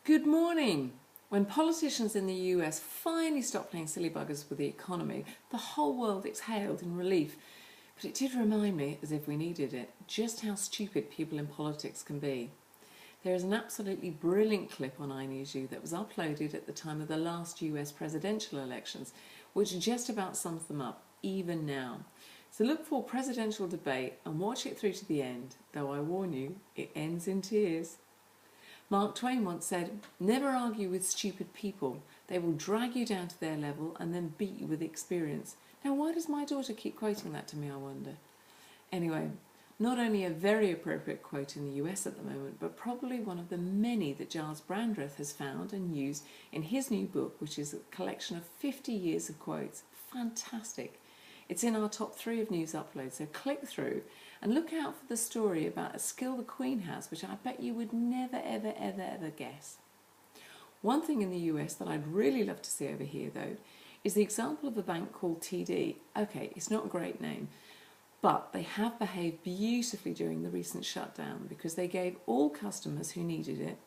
Good morning! When politicians in the US finally stopped playing silly buggers with the economy, the whole world exhaled in relief. But it did remind me, as if we needed it, just how stupid people in politics can be. There is an absolutely brilliant clip on INewsU that was uploaded at the time of the last US presidential elections, which just about sums them up, even now. So look for presidential debate and watch it through to the end, though I warn you, it ends in tears. Mark Twain once said, "Never argue with stupid people. They will drag you down to their level and then beat you with experience." Now, why does my daughter keep quoting that to me, I wonder? Anyway, not only a very appropriate quote in the US at the moment, but probably one of the many that Giles Brandreth has found and used in his new book, which is a collection of 50 years of quotes. Fantastic. It's in our top 3 of news uploads, so click through and look out for the story about a skill the Queen has, which I bet you would never, ever guess. One thing in the US that I'd really love to see over here, though, is the example of a bank called TD. Okay, it's not a great name, but they have behaved beautifully during the recent shutdown because they gave all customers who needed it,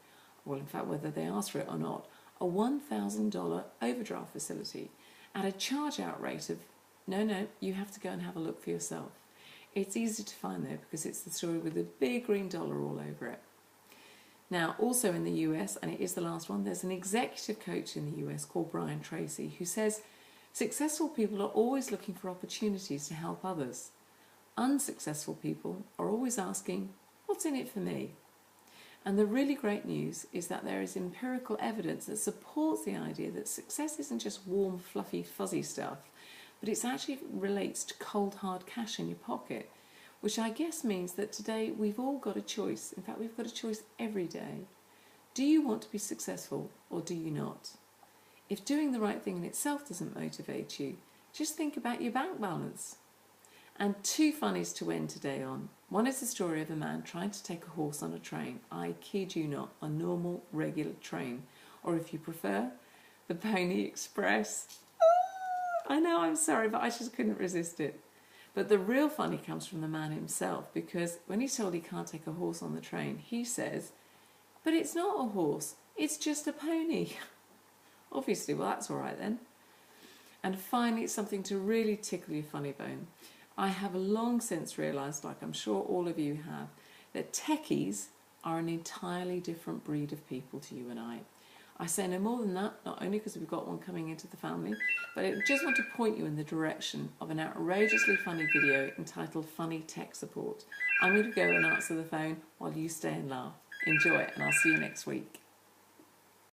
well, in fact, whether they asked for it or not, a $1,000 overdraft facility at a charge-out rate of no, you have to go and have a look for yourself. It's easy to find though because it's the story with a big green dollar all over it. Now, also in the US, and it is the last one, there's an executive coach in the US called Brian Tracy who says, "Successful people are always looking for opportunities to help others. Unsuccessful people are always asking, what's in it for me?" And the really great news is that there is empirical evidence that supports the idea that success isn't just warm, fluffy, fuzzy stuff, but it actually relates to cold, hard cash in your pocket, which I guess means that today we've all got a choice. In fact, we've got a choice every day. Do you want to be successful or do you not? If doing the right thing in itself doesn't motivate you, just think about your bank balance. And 2 funnies to end today on. One is the story of a man trying to take a horse on a train. I kid you not, a normal, regular train. Or if you prefer, the Pony Express. I know, I'm sorry, but I just couldn't resist it. But the real funny comes from the man himself, because when he's told he can't take a horse on the train, he says, "But it's not a horse, it's just a pony." Obviously, well, that's all right then. And finally, something to really tickle your funny bone. I have long since realised, like I'm sure all of you have, that techies are an entirely different breed of people to you and I. I say no more than that, not only because we've got one coming into the family, but I just want to point you in the direction of an outrageously funny video entitled Funny Tech Support. I'm going to go and answer the phone while you stay and laugh. Enjoy it, and I'll see you next week.